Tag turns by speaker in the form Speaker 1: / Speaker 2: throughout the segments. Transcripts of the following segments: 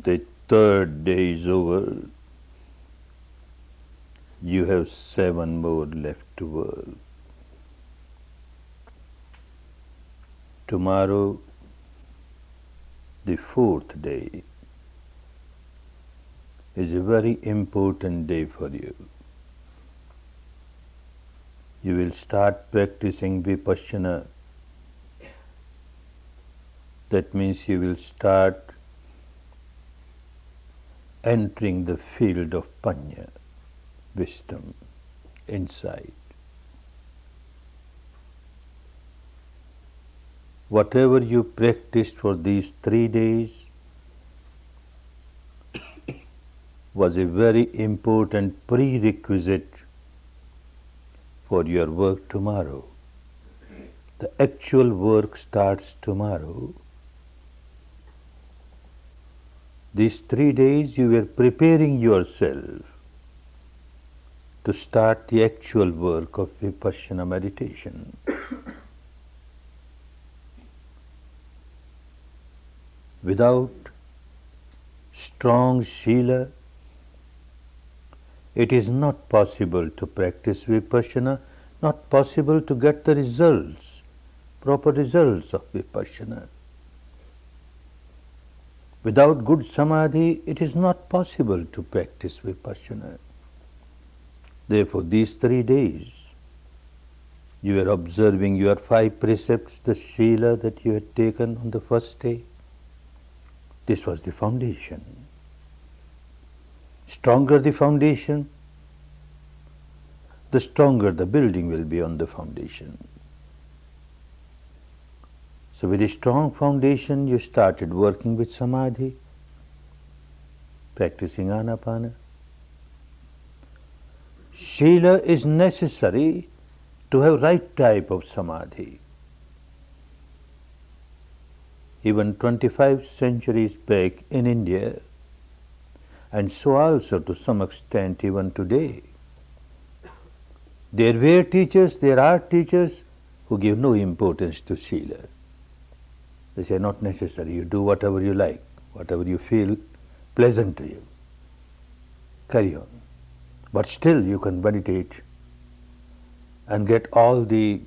Speaker 1: The third day is over. You have 7 more left to work. Tomorrow, the fourth day, is a very important day for you. You will start practicing Vipassana. That means you will start entering the field of Panya, wisdom, insight. Whatever you practiced for these 3 days was a very important prerequisite for your work tomorrow. The actual work starts tomorrow. These 3 days you were preparing yourself to start the actual work of Vipassana meditation. Without strong Sila, it is not possible to practice Vipassana, not possible to get the results, proper results of Vipassana. Without good Samadhi, it is not possible to practice Vipassana. Therefore, these 3 days, you are observing your 5 precepts, the Sila that you had taken on the first day. This was the foundation. Stronger the foundation, the stronger the building will be on the foundation. So with a strong foundation, you started working with Samadhi, practicing Anapana. Sila is necessary to have right type of Samadhi. Even 25 centuries back in India, and so also to some extent even today, there were teachers, there are teachers who give no importance to Sila. They say, not necessary, you do whatever you like, whatever you feel pleasant to you. Carry on. But still you can meditate and get all the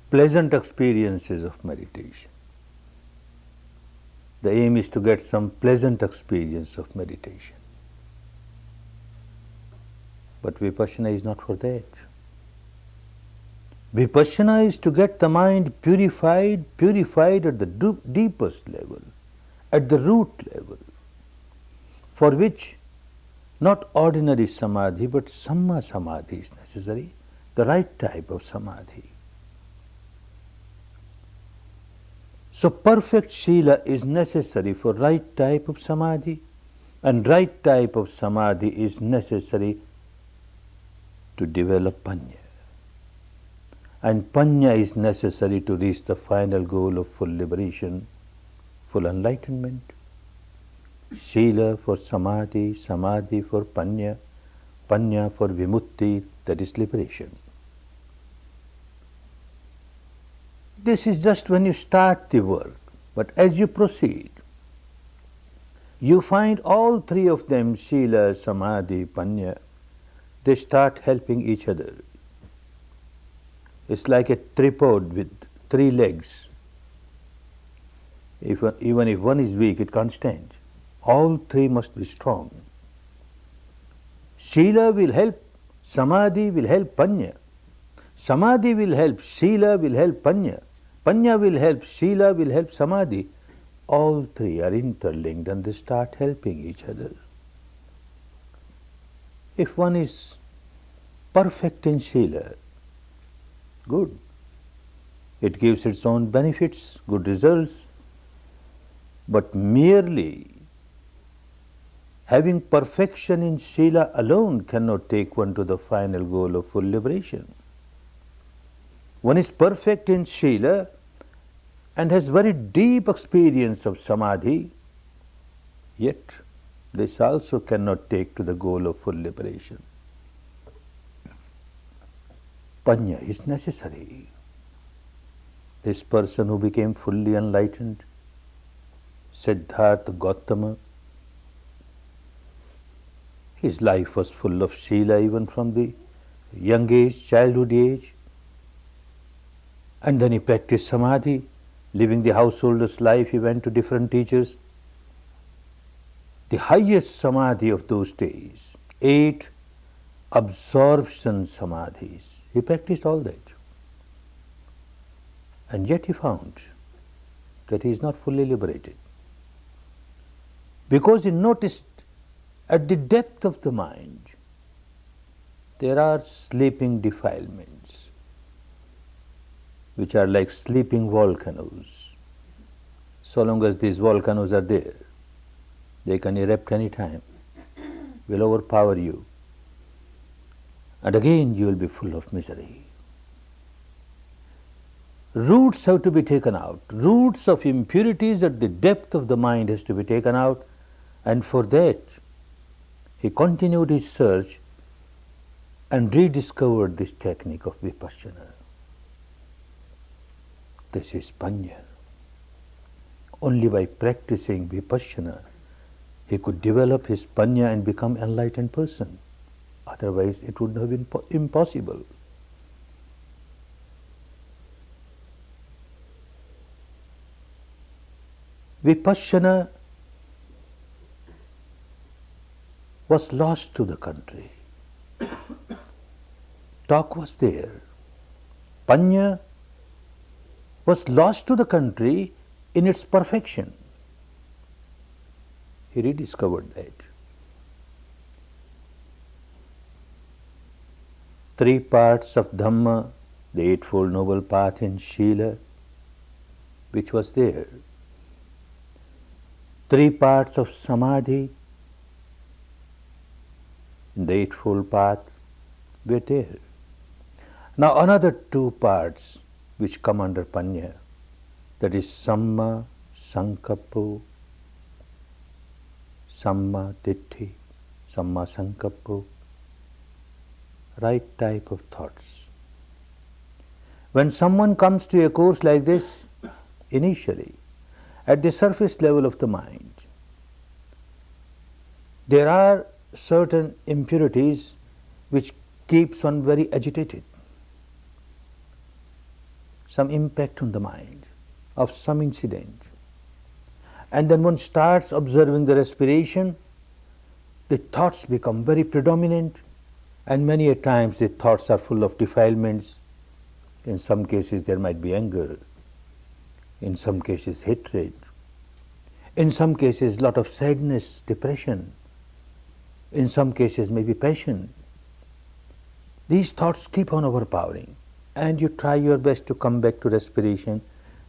Speaker 1: pleasant experiences of meditation. The aim is to get some pleasant experience of meditation. But Vipassana is not for that. Vipassana is to get the mind purified at the deepest level, at the root level, for which not ordinary Samadhi but Samma Samadhi is necessary, the right type of Samadhi. So perfect Sila is necessary for right type of Samadhi, and right type of Samadhi is necessary to develop Panya. And Panya is necessary to reach the final goal of full liberation, full enlightenment. Sila for Samadhi, Samadhi for Panya, Panya for Vimutti, that is liberation. This is just when you start the work, but as you proceed, you find all 3 of them, Sila, Samadhi, Panya, they start helping each other. It's like a tripod with 3 legs. Even if one is weak, it can't stand. All 3 must be strong. Sila will help, Samadhi will help Panya. Samadhi will help, Sila will help Panya. Panya will help, Sila will help Samadhi. All 3 are interlinked and they start helping each other. If one is perfect in Sila, good. It gives its own benefits, good results. But merely having perfection in Sila alone cannot take one to the final goal of full liberation. One is perfect in Sila and has very deep experience of Samadhi, yet this also cannot take to the goal of full liberation. Panya is necessary. This person who became fully enlightened, Siddhartha Gautama. His life was full of Sila even from the young age, childhood age. And then he practiced Samadhi, living the householder's life. He went to different teachers. The highest Samadhi of those days, 8 absorption Samadhis. He practiced all that. And yet he found that he is not fully liberated. Because he noticed at the depth of the mind, there are sleeping defilements, which are like sleeping volcanoes. So long as these volcanoes are there, they can erupt any time, will overpower you, and again you will be full of misery. Roots have to be taken out. Roots of impurities at the depth of the mind has to be taken out, and for that he continued his search and rediscovered this technique of Vipassana. This is Panya. Only by practicing Vipassana he could develop his Panya and become an enlightened person. Otherwise it would have been impossible. Vipassana was lost to the country. Talk was there. Panya was lost to the country in its perfection. He rediscovered that. 3 parts of Dhamma, the Eightfold Noble Path in Sila, which was there. 3 parts of Samadhi, the Eightfold Path, were there. Now another 2 parts which come under Panya, that is Samma Sankappo, Samma Ditti, Samma Sankappo, right type of thoughts. When someone comes to a course like this, initially, at the surface level of the mind, there are certain impurities which keeps one very agitated. Some impact on the mind of some incident. And then one starts observing the respiration, the thoughts become very predominant, and many a times the thoughts are full of defilements. In some cases there might be anger, in some cases hatred, in some cases lot of sadness, depression, in some cases maybe passion. These thoughts keep on overpowering, and you try your best to come back to respiration.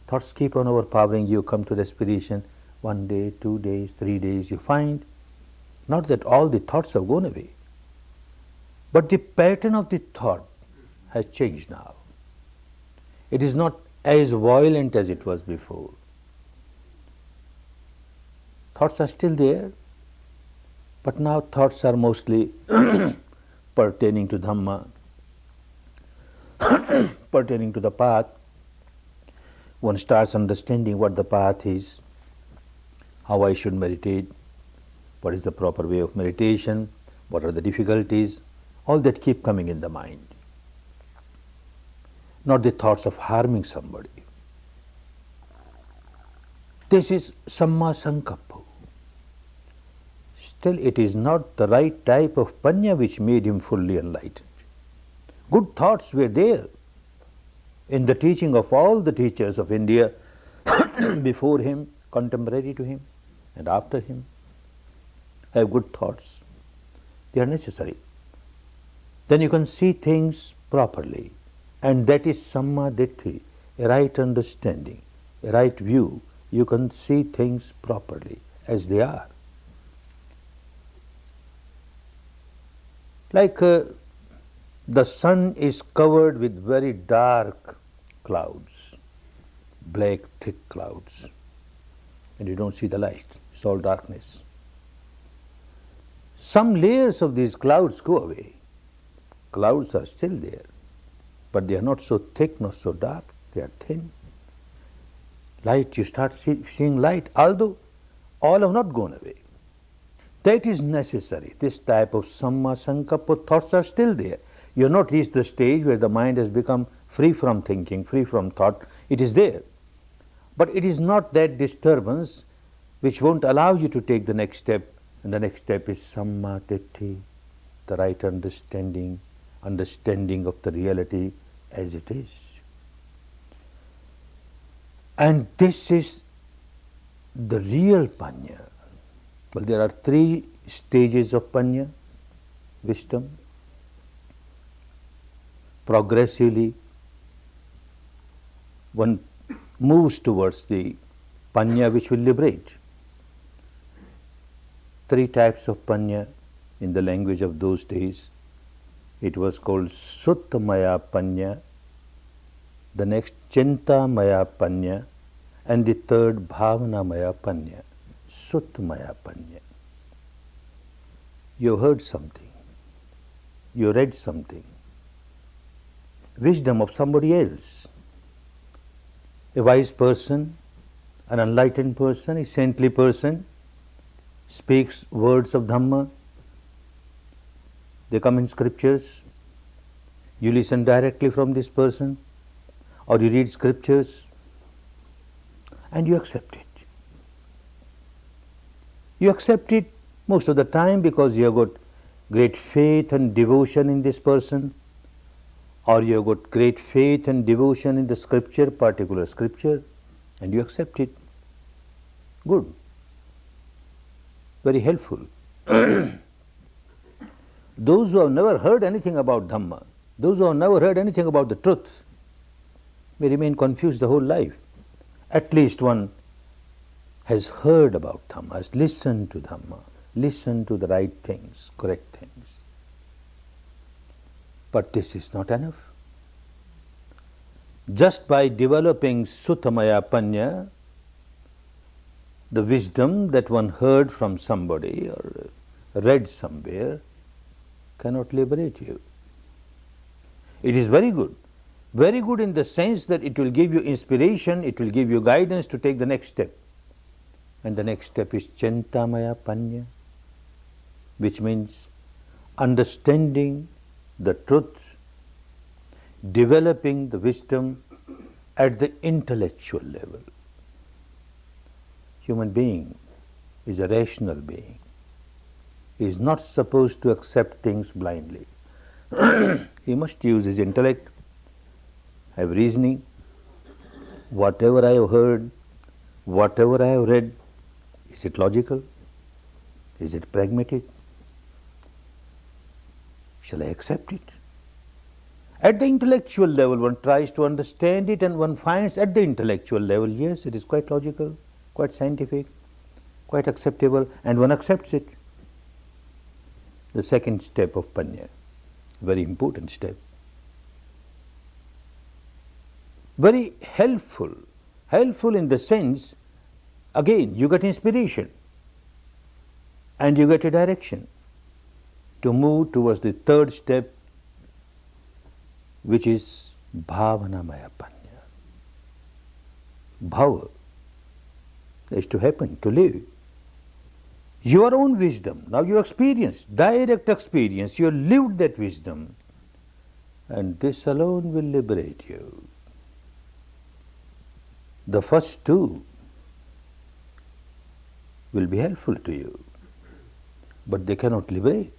Speaker 1: Thoughts keep on overpowering, you come to respiration. 1 day, 2 days, 3 days, you find not that all the thoughts have gone away, but the pattern of the thought has changed now. It is not as violent as it was before. Thoughts are still there, but now thoughts are mostly pertaining to Dhamma, pertaining to the path. One starts understanding what the path is, how I should meditate, what is the proper way of meditation, what are the difficulties, all that keep coming in the mind. Not the thoughts of harming somebody. This is Samma Sankappa. Still it is not the right type of Panya which made him fully enlightened. Good thoughts were there in the teaching of all the teachers of India before him, contemporary to him, and after him. Have good thoughts. They are necessary. Then you can see things properly. And that is Samma Ditti, a right understanding, a right view. You can see things properly as they are. Like the sun is covered with very dark clouds, black thick clouds, and you don't see the light, it's all darkness. Some layers of these clouds go away. Clouds are still there, but they are not so thick, not so dark, they are thin. Light, you start seeing light, although all have not gone away. That is necessary. This type of samma sankappa thoughts are still there. You have not reached the stage where the mind has become free from thinking, free from thought. It is there. But it is not that disturbance which won't allow you to take the next step. And the next step is samma ditthi, the right understanding, understanding of the reality as it is. And this is the real panya. Well, there are 3 stages of panya, wisdom. Progressively, one moves towards the panya which will liberate. 3 types of panya in the language of those days. It was called Suttamaya panya, the next Chintamaya panya, and the third Bhavanamaya panya. Suttamaya panya. You heard something, you read something, wisdom of somebody else. A wise person, an enlightened person, a saintly person speaks words of Dhamma. They come in scriptures. You listen directly from this person, or you read scriptures and you accept it. You accept it most of the time because you have got great faith and devotion in this person, or you have got great faith and devotion in the scripture, particular scripture, and you accept it. Good. Very helpful. Those who have never heard anything about Dhamma, those who have never heard anything about the truth, may remain confused the whole life. At least one has heard about Dhamma, has listened to Dhamma, listened to the right things, correct things. But this is not enough. Just by developing Suttamaya panya, the wisdom that one heard from somebody or read somewhere, cannot liberate you. It is very good in the sense that it will give you inspiration, it will give you guidance to take the next step. And the next step is Chintamaya panya, which means understanding the truth, developing the wisdom at the intellectual level. Human being is a rational being. He is not supposed to accept things blindly. He must use his intellect, have reasoning. Whatever I have heard, whatever I have read, is it logical? Is it pragmatic? Shall I accept it? At the intellectual level, one tries to understand it and one finds at the intellectual level, yes, it is quite logical, quite scientific, quite acceptable, and one accepts it. The second step of panya, very important step. Very helpful in the sense, again, you get inspiration and you get a direction to move towards the third step, which is Bhavanamaya panya. Bhava is to happen, to live. Your own wisdom, now you experience, direct experience, you have lived that wisdom, and this alone will liberate you. The first 2 will be helpful to you, but they cannot liberate.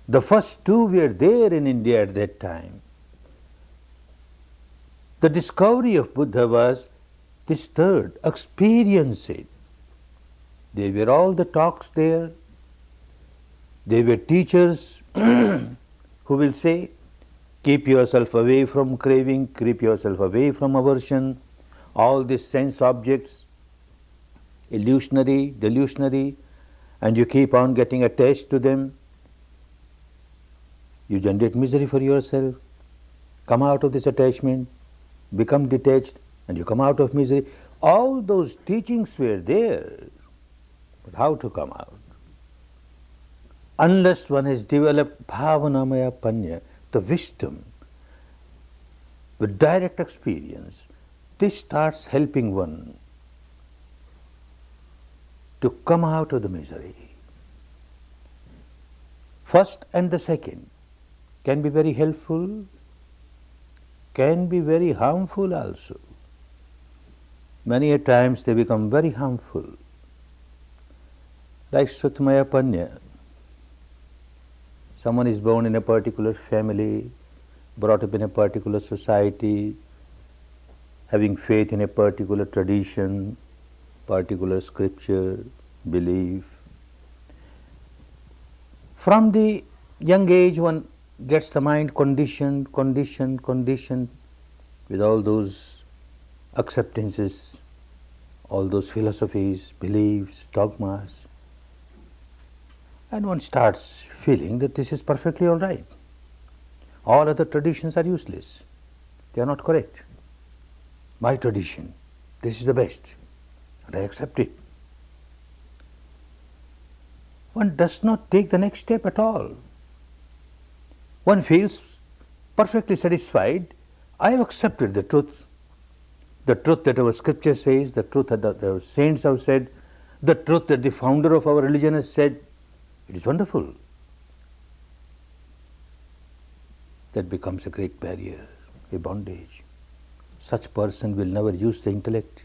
Speaker 1: The first 2 were there in India at that time. The discovery of Buddha was this third, experience it. There were all the talks there. There were teachers who will say, keep yourself away from craving, keep yourself away from aversion, all these sense objects, illusionary, delusionary, and you keep on getting attached to them. You generate misery for yourself. Come out of this attachment, become detached, and you come out of misery. All those teachings were there. But how to come out? Unless one has developed Bhavanamaya panya, the wisdom, with direct experience, this starts helping one to come out of the misery. First and the second can be very helpful, can be very harmful also. Many a times they become very harmful. Like Sutmaya Panya. Someone is born in a particular family, brought up in a particular society, having faith in a particular tradition, particular scripture, belief. From the young age one gets the mind conditioned with all those acceptances, all those philosophies, beliefs, dogmas. And one starts feeling that this is perfectly all right. All other traditions are useless. They are not correct. My tradition, this is the best, and I accept it. One does not take the next step at all. One feels perfectly satisfied. I have accepted the truth that our scripture says, the truth that our saints have said, the truth that the founder of our religion has said. It is wonderful. That becomes a great barrier, a bondage. Such person will never use the intellect,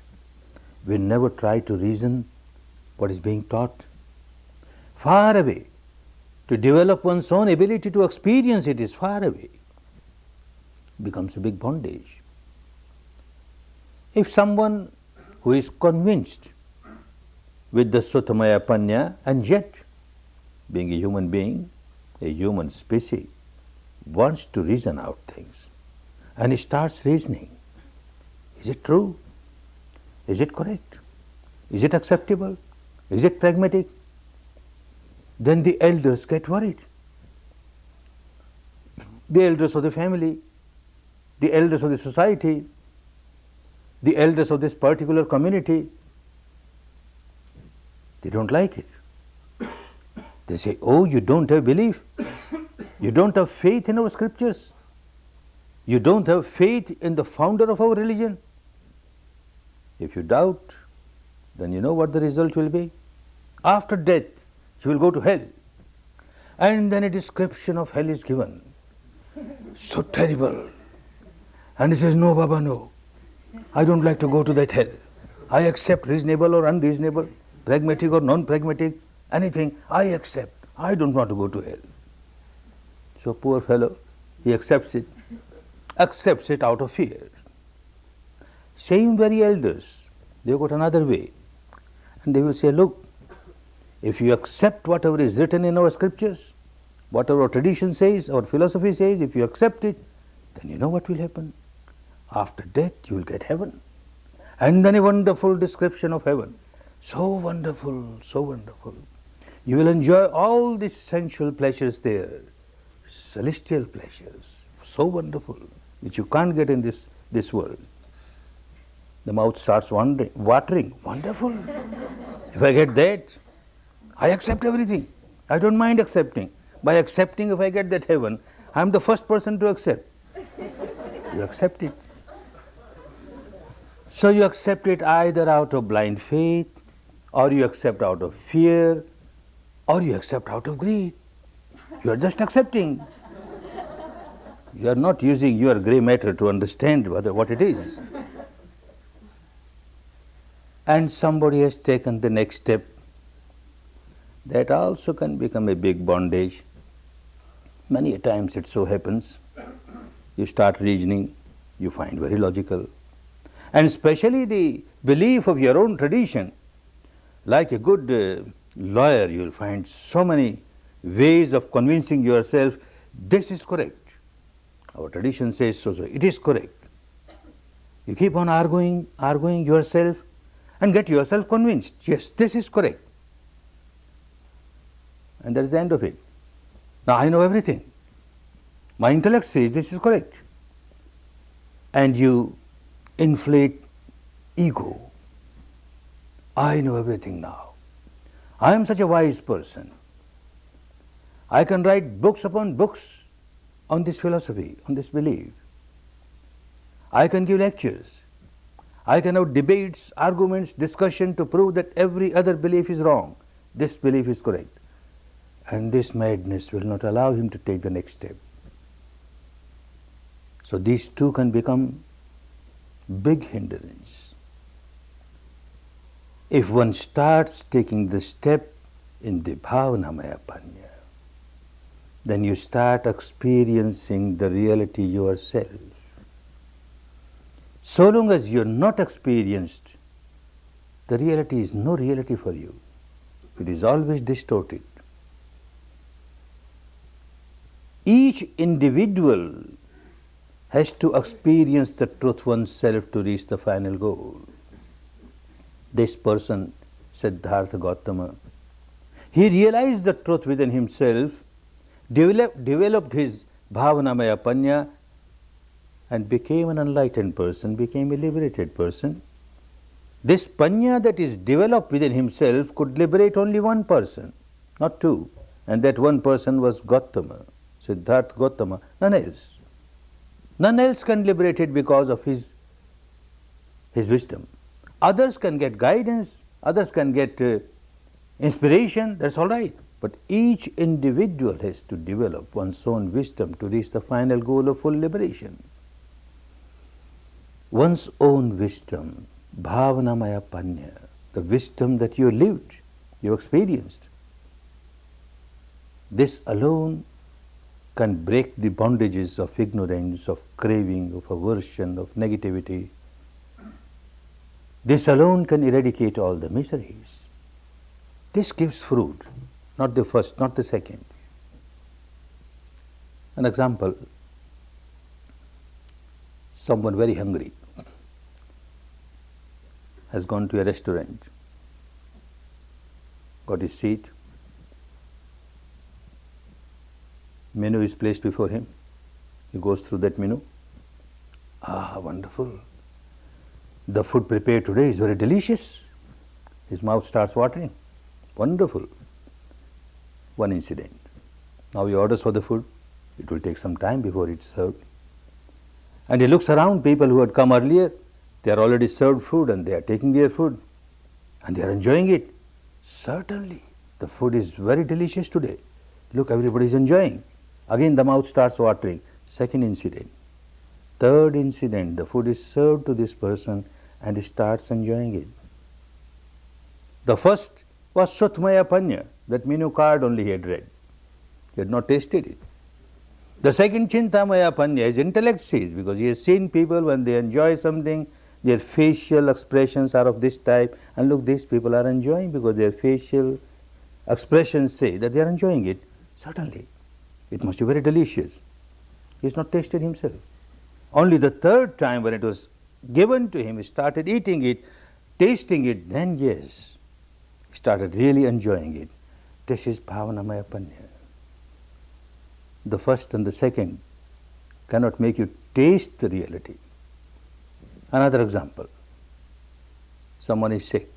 Speaker 1: will never try to reason what is being taught. Far away. To develop one's own ability to experience it is far away. Becomes a big bondage. If someone who is convinced with the Sutamaya Panya and yet being a human being, a human species, wants to reason out things and he starts reasoning. Is it true? Is it correct? Is it acceptable? Is it pragmatic? Then the elders get worried. The elders of the family, the elders of the society, the elders of this particular community, they don't like it. They say, oh, you don't have belief. You don't have faith in our scriptures. You don't have faith in the founder of our religion. If you doubt, then you know what the result will be. After death, you will go to hell. And then a description of hell is given. So terrible. And he says, no, Baba, no. I don't like to go to that hell. I accept reasonable or unreasonable, pragmatic or non-pragmatic, anything, I accept. I don't want to go to hell. So poor fellow, he accepts it out of fear. Same very elders, they got another way. And they will say, look, if you accept whatever is written in our scriptures, whatever our tradition says, our philosophy says, if you accept it, then you know what will happen. After death, you will get heaven. And then a wonderful description of heaven. So wonderful, so wonderful. You will enjoy all these sensual pleasures there, celestial pleasures, so wonderful, which you can't get in this world. The mouth starts watering. Wonderful. If I get that, I accept everything. I don't mind accepting. By accepting, if I get that heaven, I am the first person to accept. You accept it. So you accept it either out of blind faith, or you accept out of fear, or you accept out of greed. You are just accepting. You are not using your grey matter to understand what it is. And somebody has taken the next step. That also can become a big bondage. Many a times it so happens. You start reasoning, you find very logical. And especially the belief of your own tradition. Like a good lawyer, you will find so many ways of convincing yourself, this is correct. Our tradition says so, it is correct. You keep on arguing yourself and get yourself convinced, yes, this is correct. And that is the end of it. Now I know everything. My intellect says this is correct. And you inflate ego. I know everything now. I am such a wise person. I can write books upon books on this philosophy, on this belief. I can give lectures. I can have debates, arguments, discussion to prove that every other belief is wrong. This belief is correct. And this madness will not allow him to take the next step. So these two can become big hindrance. If one starts taking the step in the Bhavanamaya Panya, then you start experiencing the reality yourself. So long as you are not experienced, the reality is no reality for you. It is always distorted. Each individual has to experience the truth oneself to reach the final goal. This person, Siddhartha Gautama, he realized the truth within himself, developed his Bhavanamaya Panya, and became an enlightened person, became a liberated person. This Panya that is developed within himself could liberate only one person, not two. And that one person was Gautama, Siddhartha Gautama, none else. None else can liberate it because of his wisdom. Others can get guidance, others can get inspiration, that's all right. But each individual has to develop one's own wisdom to reach the final goal of full liberation. One's own wisdom, Bhavanamaya Panya, the wisdom that you lived, you experienced. This alone can break the bondages of ignorance, of craving, of aversion, of negativity. This alone can eradicate all the miseries. This gives fruit, not the first, not the second. An example, someone very hungry has gone to a restaurant, got his seat, menu is placed before him, he goes through that menu. Ah, wonderful. The food prepared today is very delicious. His mouth starts watering. Wonderful. One incident. Now he orders for the food. It will take some time before it's served. And he looks around, people who had come earlier, they are already served food and they are taking their food and they are enjoying it. Certainly, the food is very delicious today. Look, everybody is enjoying. Again the mouth starts watering. Second incident. Third incident, the food is served to this person and he starts enjoying it. The first was Sutmaya Panya, that menu card only he had read. He had not tasted it. The second Chintamaya Panya, his intellect sees, because he has seen people when they enjoy something, their facial expressions are of this type, and look, these people are enjoying because their facial expressions say that they are enjoying it. Certainly, it must be very delicious. He has not tasted himself. Only the third time when it was given to him, he started eating it, tasting it, then yes, he started really enjoying it. This is Bhavanamaya Panya. The first and the second cannot make you taste the reality. Another example, someone is sick,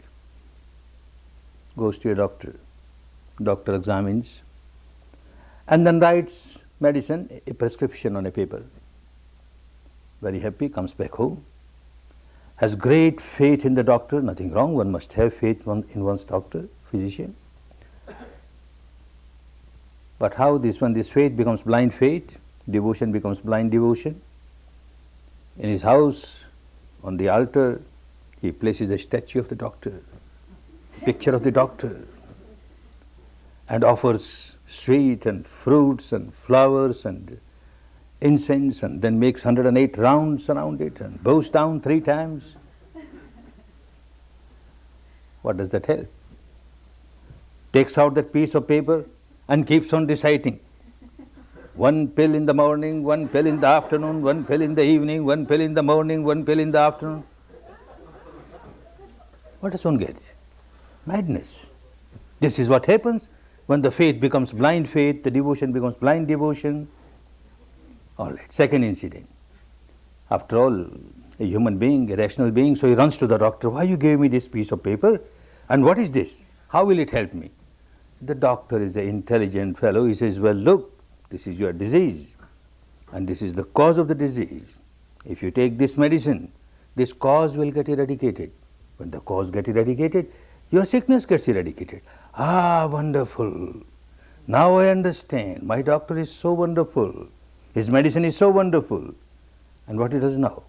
Speaker 1: goes to a doctor, doctor examines and then writes medicine, a prescription on a paper. Very happy, comes back home, has great faith in the doctor, nothing wrong, one must have faith in one's doctor, physician. But how when this faith becomes blind faith, devotion becomes blind devotion? In his house, on the altar, he places a statue of the doctor, picture of the doctor, and offers sweet and fruits and flowers and incense, and then makes 108 rounds around it and bows down 3 times. What does that help? Takes out that piece of paper and keeps on reciting. 1 pill in the morning, 1 pill in the afternoon, 1 pill in the evening, 1 pill in the morning, 1 pill in the afternoon. What does one get? Madness. This is what happens when the faith becomes blind faith, the devotion becomes blind devotion. All right, second incident. After all, a human being, a rational being, so he runs to the doctor. Why you gave me this piece of paper? And what is this? How will it help me? The doctor is an intelligent fellow. He says, well, look, this is your disease and this is the cause of the disease. If you take this medicine this cause will get eradicated. When the cause gets eradicated, your sickness gets eradicated. Ah, wonderful. Now I understand. My doctor is so wonderful. His medicine is so wonderful. And what he does now?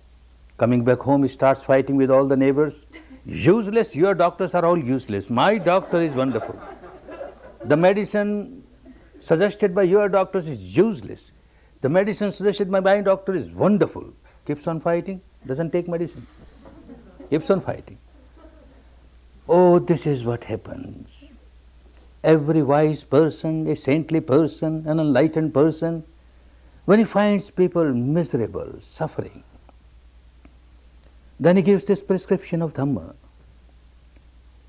Speaker 1: Coming back home, he starts fighting with all the neighbors. Useless, your doctors are all useless. My doctor is wonderful. The medicine suggested by your doctors is useless. The medicine suggested by my doctor is wonderful. Keeps on fighting, doesn't take medicine. Keeps on fighting. Oh, this is what happens. Every wise person, a saintly person, an enlightened person, when he finds people miserable, suffering, then he gives this prescription of Dhamma.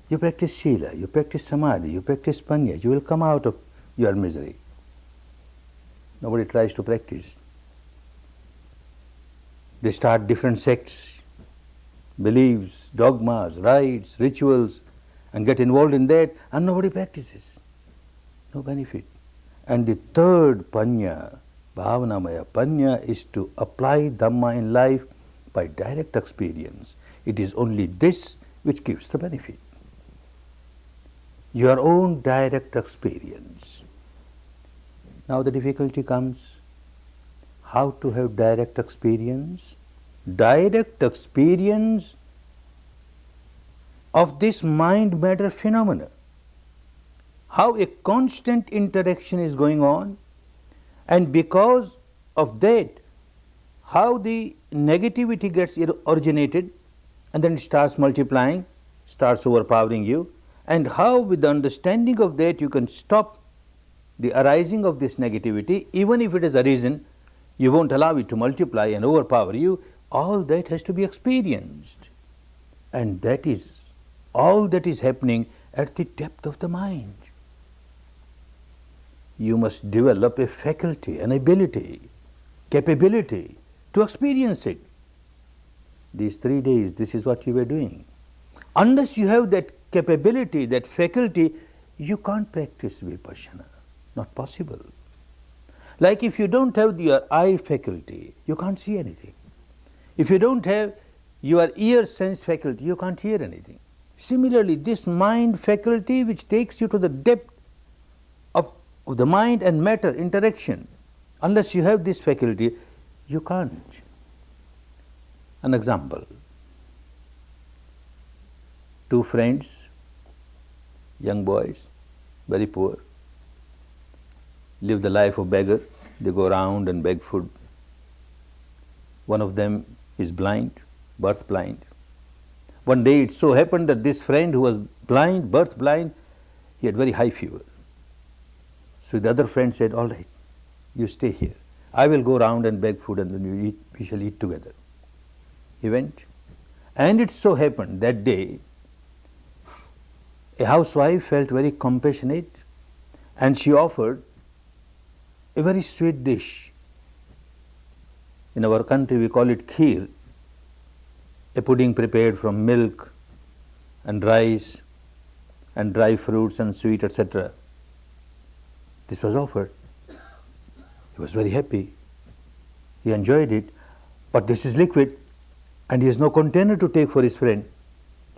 Speaker 1: You practice Sila, you practice Samadhi, you practice Panya, you will come out of your misery. Nobody tries to practice. They start different sects, beliefs, dogmas, rites, rituals, and get involved in that, and nobody practices. No benefit. And the third Panya, Bhavanamaya Panya, is to apply Dhamma in life by direct experience. It is only this which gives the benefit. Your own direct experience. Now the difficulty comes, how to have direct experience? Direct experience of this mind-matter phenomena. How a constant interaction is going on, and because of that, how the negativity gets originated and then it starts multiplying, starts overpowering you, and how with the understanding of that you can stop the arising of this negativity. Even if it has arisen, you won't allow it to multiply and overpower you. All that has to be experienced, and that is all that is happening at the depth of the mind. You must develop a faculty, an ability, capability to experience it. These 3 days, this is what you were doing. Unless you have that capability, that faculty, you can't practice Vipassana. Not possible. Like if you don't have your eye faculty, you can't see anything. If you don't have your ear sense faculty, you can't hear anything. Similarly, this mind faculty which takes you to the depth of the mind and matter interaction, unless you have this faculty, you can't. An example. 2 friends, young boys, very poor, live the life of beggar. They go around and beg food. One of them is blind, birth blind. One day it so happened that this friend who was blind, birth blind, he had very high fever. So the other friend said, all right, you stay here. I will go around and beg food and then we shall eat together. He went. And it so happened that day, a housewife felt very compassionate and she offered a very sweet dish. In our country we call it kheer, a pudding prepared from milk and rice and dry fruits and sweet, etc. This was offered. He was very happy. He enjoyed it. But this is liquid and he has no container to take for his friend.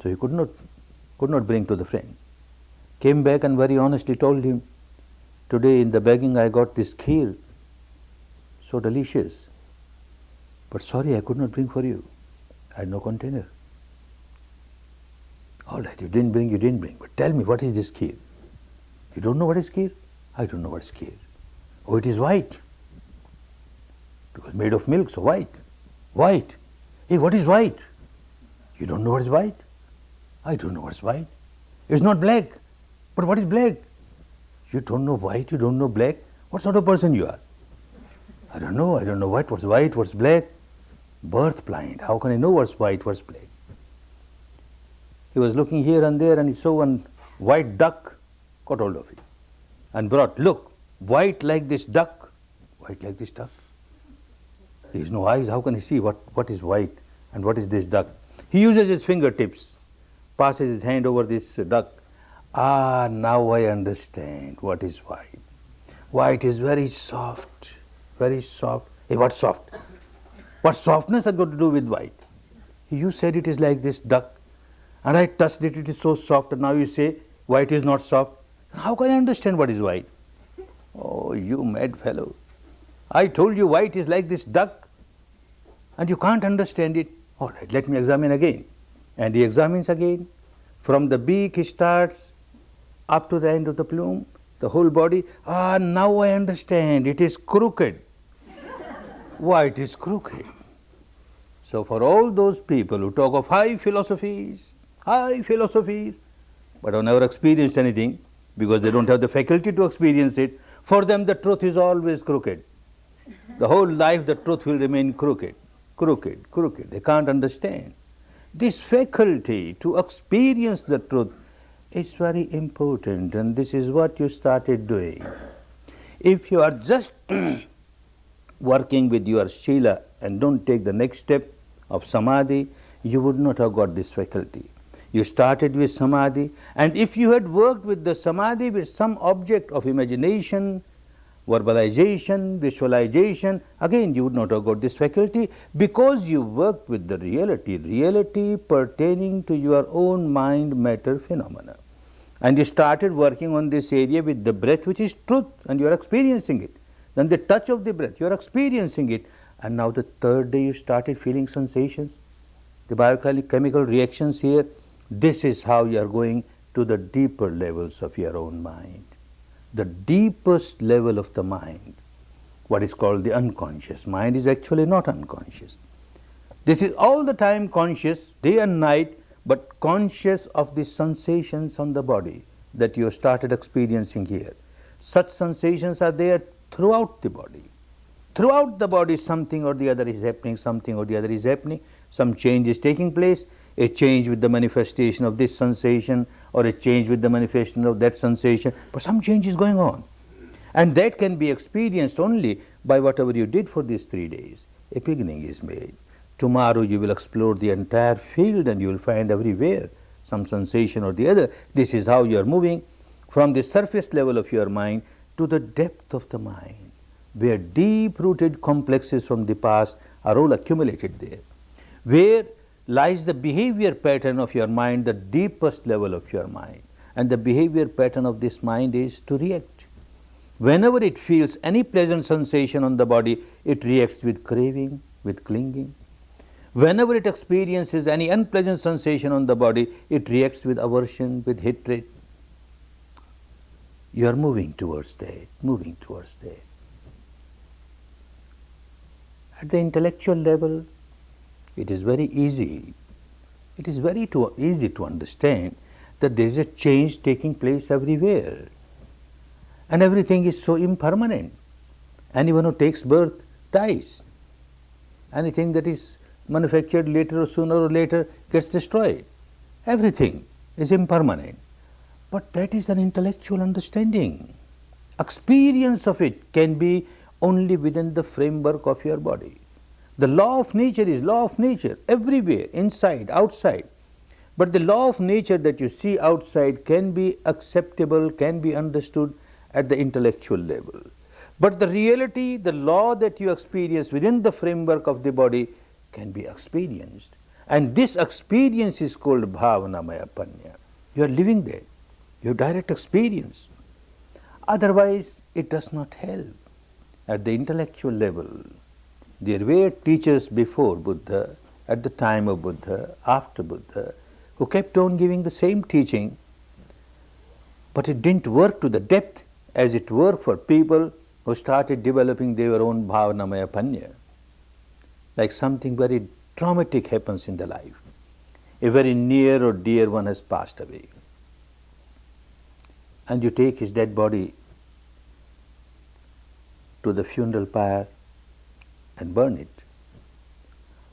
Speaker 1: So he could not bring to the friend. Came back and very honestly told him, today in the begging I got this kheer, so delicious. But sorry, I could not bring for you. I had no container. All right, you didn't bring. But tell me, what is this kheer? You don't know what is kheer? I don't know what is kheer. Oh, it is white. Because made of milk, so white. White. Hey, what is white? You don't know what is white? I don't know what is white. It's not black. But what is black? You don't know white, you don't know black. What sort of person you are? I don't know what's white, what's black. Birth blind. How can I know what's white, what's black? He was looking here and there and he saw one white duck, caught hold of it and brought, look, white like this duck, white like this duck. He has no eyes, how can he see what is white and what is this duck? He uses his fingertips, passes his hand over this duck. Ah, now I understand what is white. White is very soft, very soft. Hey, what's soft? What softness has got to do with white? You said it is like this duck, and I touched it, it is so soft, and now you say white is not soft. How can I understand what is white? Oh, you mad fellow. I told you white is like this duck, and you can't understand it. All right, let me examine again. And he examines again. From the beak he starts up to the end of the plume, the whole body. Ah, now I understand. It is crooked. Why it is crooked? So for all those people who talk of high philosophies, but have never experienced anything because they don't have the faculty to experience it, for them the truth is always crooked. The whole life the truth will remain crooked. They can't understand. This faculty to experience the truth is very important, and this is what you started doing. If you are just working with your Shila and don't take the next step of Samadhi, you would not have got this faculty. You started with Samadhi, and if you had worked with the Samadhi with some object of imagination, verbalization, visualization, again you would not have got this faculty, because you worked with the reality pertaining to your own mind matter phenomena. And you started working on this area with the breath, which is truth, and you are experiencing it. Then the touch of the breath, you are experiencing it. And now the third day you started feeling sensations, the biochemical reactions here. This is how you are going to the deeper levels of your own mind. The deepest level of the mind, what is called the unconscious mind, is actually not unconscious. This is all the time conscious, day and night, but conscious of the sensations on the body that you started experiencing here. Such sensations are there throughout the body. Throughout the body something or the other is happening, some change is taking place, a change with the manifestation of this sensation or a change with the manifestation of that sensation, but some change is going on. And that can be experienced only by whatever you did for these 3 days. A beginning is made. Tomorrow you will explore the entire field and you will find everywhere some sensation or the other. This is how you are moving from the surface level of your mind to the depth of the mind, where deep-rooted complexes from the past are all accumulated there, where lies the behavior pattern of your mind, the deepest level of your mind. And the behavior pattern of this mind is to react. Whenever it feels any pleasant sensation on the body, it reacts with craving, with clinging. Whenever it experiences any unpleasant sensation on the body, it reacts with aversion, with hatred. You are moving towards that. At the intellectual level, it is very easy. It is very easy to understand that there is a change taking place everywhere. And everything is so impermanent. Anyone who takes birth dies. Anything that is manufactured later or sooner or later gets destroyed. Everything is impermanent. But that is an intellectual understanding. Experience of it can be only within the framework of your body. The law of nature is law of nature everywhere, inside, outside. But the law of nature that you see outside can be acceptable, can be understood at the intellectual level. But the reality, the law that you experience within the framework of the body can be experienced. And this experience is called bhavanamaya panya. You are living there. You have direct experience. Otherwise, it does not help. At the intellectual level, there were teachers before Buddha, at the time of Buddha, after Buddha, who kept on giving the same teaching, but it didn't work to the depth as it worked for people who started developing their own bhavanamaya panya. Like something very traumatic happens in the life. A very near or dear one has passed away. And you take his dead body to the funeral pyre and burn it,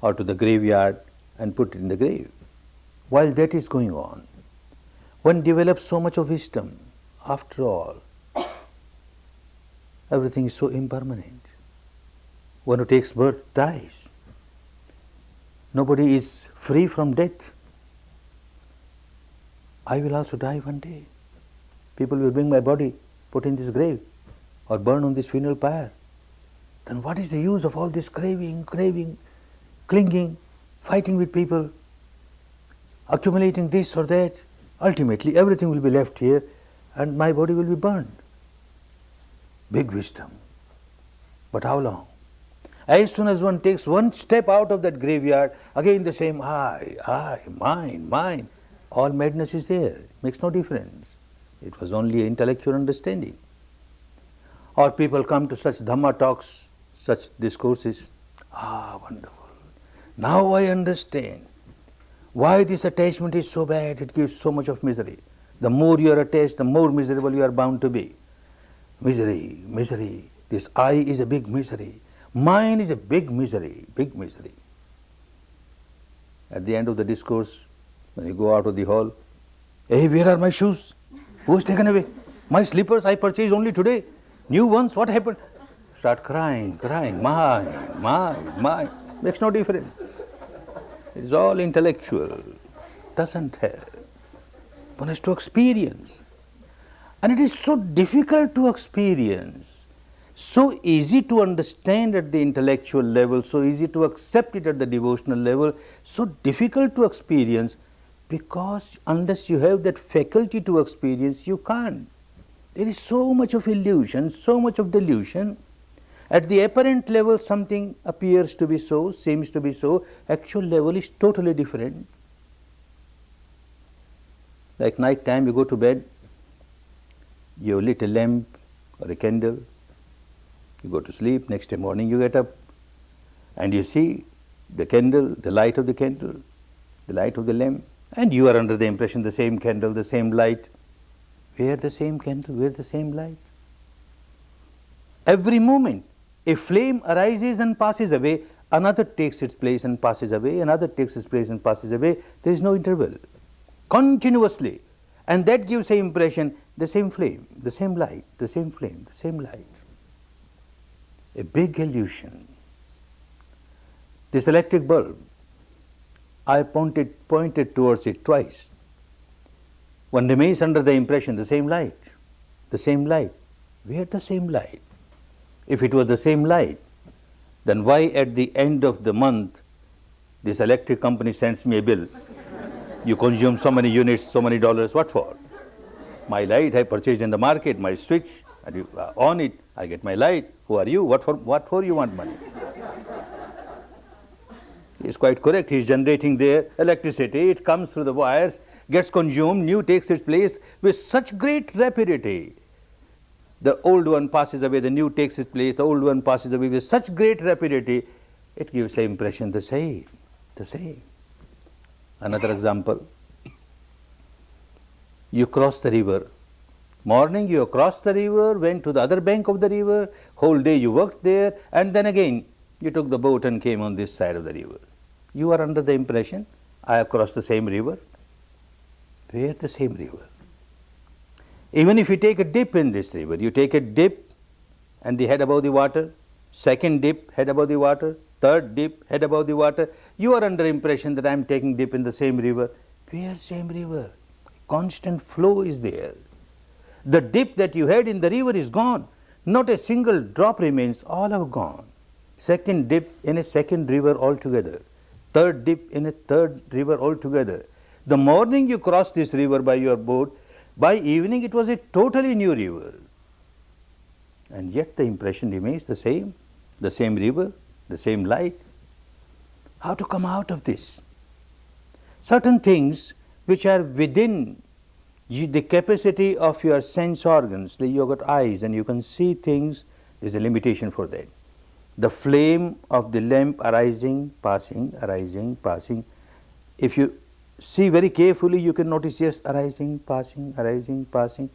Speaker 1: or to the graveyard and put it in the grave. While that is going on, one develops so much of wisdom. After all, everything is so impermanent. One who takes birth dies. Nobody is free from death. I will also die one day. People will bring my body, put in this grave, or burn on this funeral pyre. Then what is the use of all this craving, clinging? fighting with people, accumulating this or that. Ultimately, everything will be left here and my body will be burned. Big wisdom. But how long? As soon as one takes one step out of that graveyard, again the same I, mine. All madness is there. Makes no difference. It was only intellectual understanding. Or people come to such Dhamma talks, such discourses. Wonderful. Now I understand why this attachment is so bad. It gives so much of misery. The more you are attached, the more miserable you are bound to be. Misery, misery. This I is a big misery. Mine is a big misery, big misery. At the end of the discourse, when you go out of the hall, hey, where are my shoes? Who has taken away? My slippers I purchased only today. New ones, what happened? Start crying, mine. Makes no difference. It's all intellectual. Doesn't have. One has to experience. And it is so difficult to experience, so easy to understand at the intellectual level, so easy to accept it at the devotional level, so difficult to experience, because unless you have that faculty to experience, you can't. There is so much of illusion, so much of delusion. At the apparent level, something appears to be so, seems to be so, actual level is totally different. Like night time, you go to bed, you lit a lamp or a candle, you go to sleep, next day morning you get up and you see the candle, the light of the candle, the light of the lamp, and you are under the impression the same candle, the same light. Where the same candle, where the same light? Every moment a flame arises and passes away, another takes its place and passes away, another takes its place and passes away. There is no interval. Continuously. And that gives the impression, the same flame, the same light, the same flame, the same light. A big illusion. This electric bulb, I pointed towards it twice. One remains under the impression, the same light, the same light. Where the same light? If it was the same light, then why at the end of the month this electric company sends me a bill? You consume so many units, so many dollars, what for? My light I purchased in the market, my switch, and you on it, I get my light. Who are you? What for you want money? He is quite correct. He is generating their electricity. It comes through the wires, gets consumed, new takes its place with such great rapidity. The old one passes away, the new takes its place, the old one passes away with such great rapidity, it gives the impression the same, the same. Another example, you cross the river. Morning you crossed the river, went to the other bank of the river, whole day you worked there, and then again you took the boat and came on this side of the river. You are under the impression, I have crossed the same river. Where the same river? Even if you take a dip in this river, you take a dip and the head above the water, second dip, head above the water, third dip, head above the water, you are under impression that I am taking dip in the same river. Where same river? Constant flow is there. The dip that you had in the river is gone. Not a single drop remains, all have gone. Second dip in a second river altogether. Third dip in a third river altogether. The morning you crossed this river by your boat, by evening it was a totally new river. And yet the impression remains the same river, the same light. How to come out of this? Certain things which are within the capacity of your sense organs, like you have got eyes and you can see things, there is a limitation for that. The flame of the lamp arising, passing, if you see very carefully, you can notice, yes, arising, passing.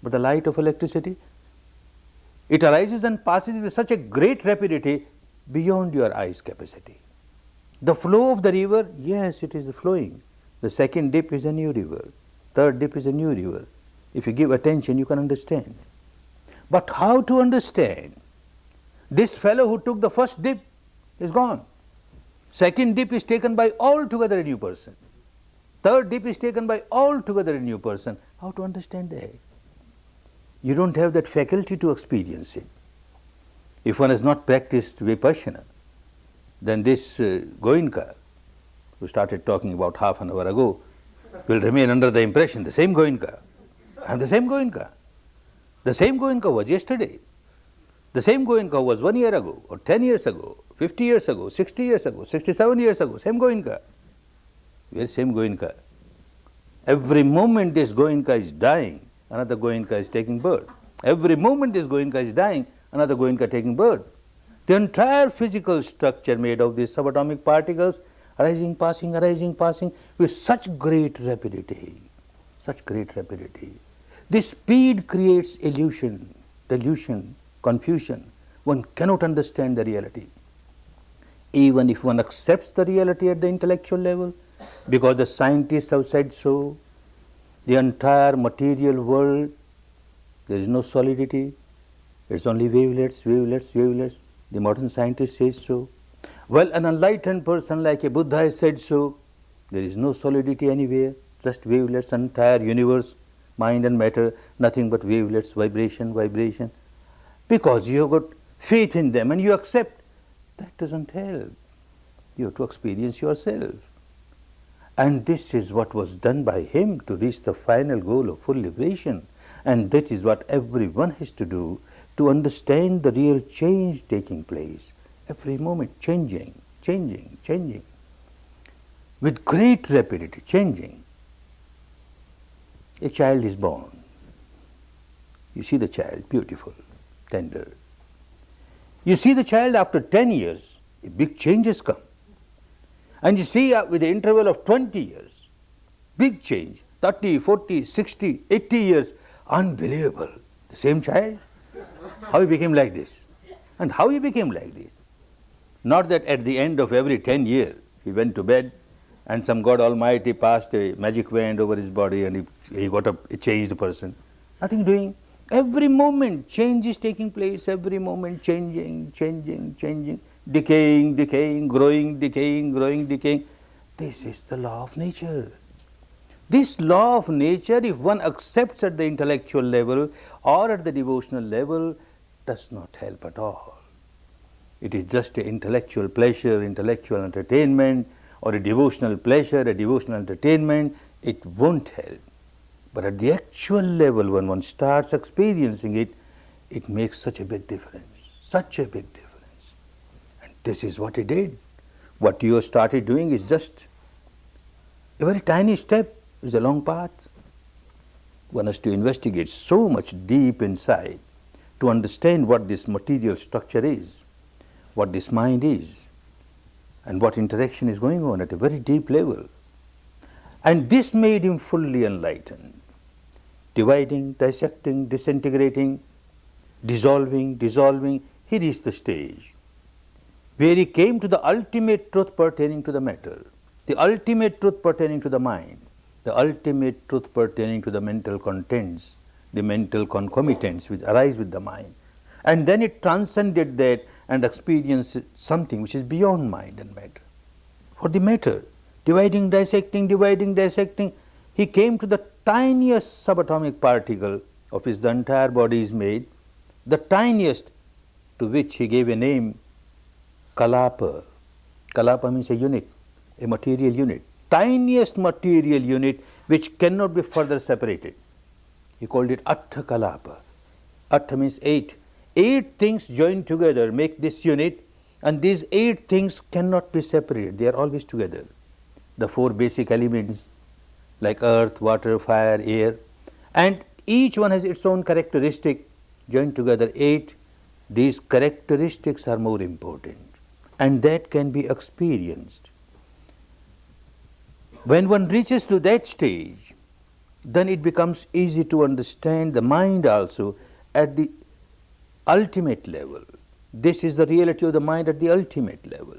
Speaker 1: But the light of electricity, it arises and passes with such a great rapidity beyond your eye's capacity. The flow of the river, yes, it is flowing. The second dip is a new river. Third dip is a new river. If you give attention, you can understand. But how to understand? This fellow who took the first dip is gone. Second dip is taken by altogether a new person. Third dip is taken by altogether a new person. How to understand that? You don't have that faculty to experience it. If one has not practiced Vipassana, then this Goenka, who started talking about half an hour ago will remain under the impression, the same Goenka. I am the same Goenka. The same Goenka was yesterday. The same Goenka was 1 year ago, or 10 years ago, 50 years ago, 60 years ago, 67 years ago, same Goenka. Where same Goenka? Every moment this Goenka is dying, another Goenka is taking birth. Every moment this Goenka is dying, another Goenka taking birth. The entire physical structure made of these subatomic particles arising, passing with such great rapidity, such great rapidity. This speed creates illusion, delusion, confusion. One cannot understand the reality. Even if one accepts the reality at the intellectual level, because the scientists have said so, the entire material world, there is no solidity, it's only wavelets, wavelets, wavelets. The modern scientist says so. Well, an enlightened person like a Buddha has said so. There is no solidity anywhere, just wavelets, entire universe, mind and matter, nothing but wavelets, vibration, vibration. Because you have got faith in them and you accept, that doesn't help. You have to experience yourself. And this is what was done by him to reach the final goal of full liberation. And that is what everyone has to do to understand the real change taking place. Every moment changing, changing, changing. With great rapidity, changing. A child is born. You see the child, beautiful, tender. You see the child after 10 years, a big change has come. And you see with the interval of 20 years, big change, 30, 40, 60, 80 years, unbelievable. The same child, how he became like this. And how he became like this. Not that at the end of every 10 years, he went to bed and some God Almighty passed a magic wand over his body and he got a changed person. Nothing doing. Every moment change is taking place, every moment changing, changing, changing, decaying, decaying, growing, decaying, growing, decaying. This is the law of nature. This law of nature, if one accepts at the intellectual level or at the devotional level, does not help at all. It is just an intellectual pleasure, intellectual entertainment, or a devotional pleasure, a devotional entertainment. It won't help. But at the actual level, when one starts experiencing it, it makes such a big difference, such a big difference. And this is what he did. What you started doing is just a very tiny step, is a long path. One has to investigate so much deep inside to understand what this material structure is, what this mind is, and what interaction is going on at a very deep level. And this made him fully enlightened. Dividing, dissecting, disintegrating, dissolving, dissolving, he reached the stage where he came to the ultimate truth pertaining to the matter, the ultimate truth pertaining to the mind, the ultimate truth pertaining to the mental contents, the mental concomitants which arise with the mind. And then it transcended that and experienced something which is beyond mind and matter. For the matter, dividing, dissecting, he came to the tiniest subatomic particle of which the entire body is made, the tiniest, to which he gave a name, Kalapa. Kalapa means a unit, a material unit, tiniest material unit which cannot be further separated. He called it Atta Kalapa. Atta means 8. 8 things joined together make this unit, and these 8 things cannot be separated. They are always together. The 4 basic elements like earth, water, fire, air, and each one has its own characteristic, joined together 8. These characteristics are more important, and that can be experienced. When one reaches to that stage, then it becomes easy to understand the mind also at the ultimate level. This is the reality of the mind at the ultimate level.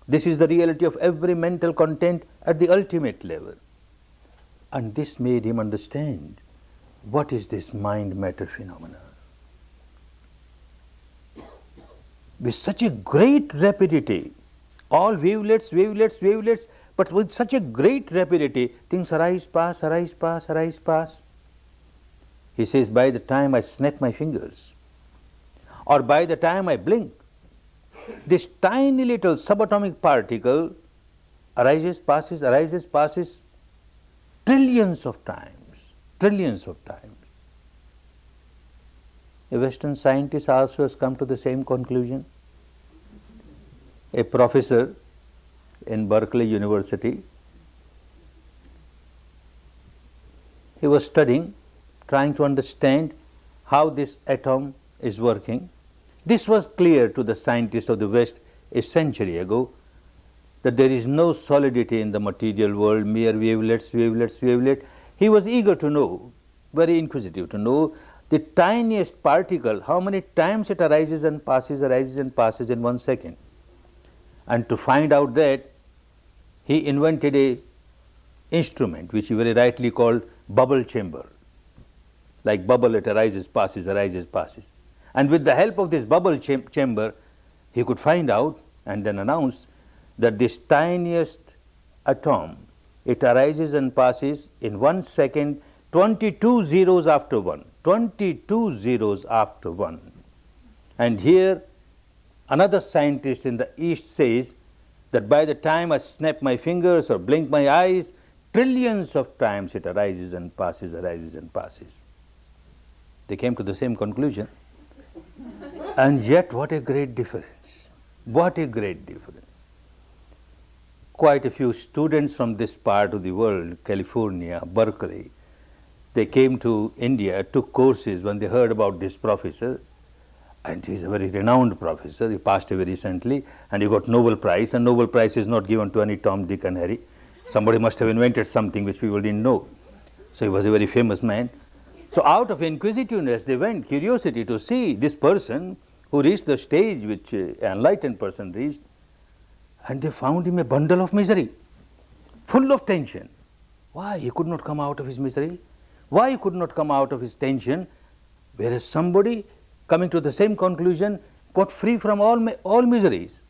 Speaker 1: This is the reality of every mental content at the ultimate level. And this made him understand what is this mind-matter phenomena. With such a great rapidity, all wavelets, wavelets, wavelets, but with such a great rapidity, things arise, pass, arise, pass, arise, pass. He says, by the time I snap my fingers, or by the time I blink, this tiny little subatomic particle arises, passes trillions of times, trillions of times. A Western scientist also has come to the same conclusion. A professor in Berkeley University, he was studying, trying to understand how this atom is working. This was clear to the scientists of the West a century ago, that there is no solidity in the material world, mere wavelets, wavelets, wavelets. He was eager to know, very inquisitive to know the tiniest particle, how many times it arises and passes in 1 second. And to find out that, he invented a instrument which he very rightly called bubble chamber. Like bubble, it arises, passes, arises, passes. And with the help of this bubble chamber, he could find out and then announce that this tiniest atom, it arises and passes in 1 second, 22 zeros after 1, 22 zeros after 1. And here another scientist in the East says that by the time I snap my fingers or blink my eyes, trillions of times it arises and passes, arises and passes. They came to the same conclusion. And yet what a great difference, what a great difference. Quite a few students from this part of the world, California, Berkeley, they came to India, took courses when they heard about this professor, and he is a very renowned professor. He passed away recently and he got Nobel Prize, and Nobel Prize is not given to any Tom, Dick and Harry. Somebody must have invented something which people didn't know. So he was a very famous man. So out of inquisitiveness they went, curiosity to see this person who reached the stage which an enlightened person reached, and they found him a bundle of misery, full of tension. Why he could not come out of his misery? Why he could not come out of his tension? Whereas somebody coming to the same conclusion got free from all miseries,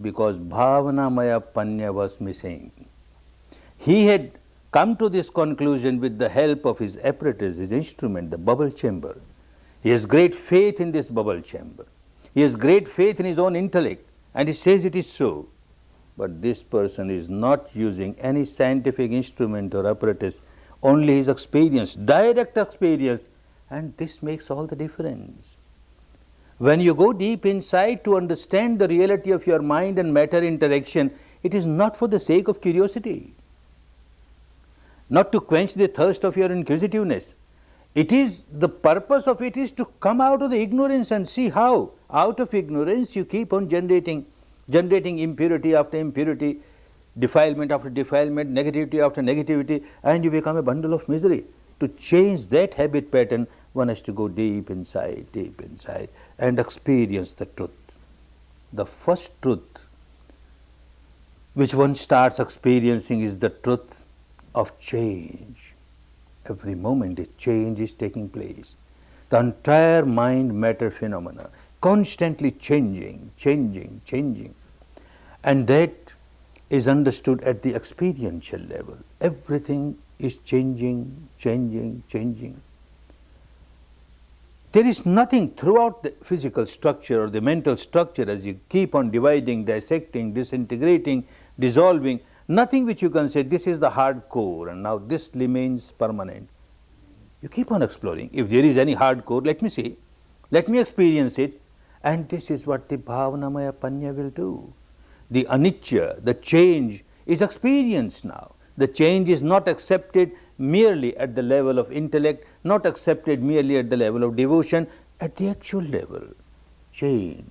Speaker 1: because Bhavanamaya Panya was missing. He had come to this conclusion with the help of his apparatus, his instrument, the bubble chamber. He has great faith in this bubble chamber. He has great faith in his own intellect, and he says it is so. But this person is not using any scientific instrument or apparatus, only his experience, direct experience, and this makes all the difference. When you go deep inside to understand the reality of your mind and matter interaction, it is not for the sake of curiosity, not to quench the thirst of your inquisitiveness. It is, the purpose of it is to come out of the ignorance and see how out of ignorance you keep on generating impurity after impurity, defilement after defilement, negativity after negativity, and you become a bundle of misery. To change that habit pattern, one has to go deep inside, and experience the truth. The first truth which one starts experiencing is the truth of change. Every moment a change is taking place. The entire mind-matter phenomena, constantly changing. And that is understood at the experiential level. Everything is changing. There is nothing throughout the physical structure or the mental structure, as you keep on dividing, dissecting, disintegrating, dissolving, nothing which you can say this is the hard core and now this remains permanent. You keep on exploring. If there is any hard core, let me see, let me experience it, and this is what the Bhavanamaya Panya will do. The anicca, the change, is experienced now. The change is not accepted merely at the level of intellect, not accepted merely at the level of devotion, at the actual level. Change.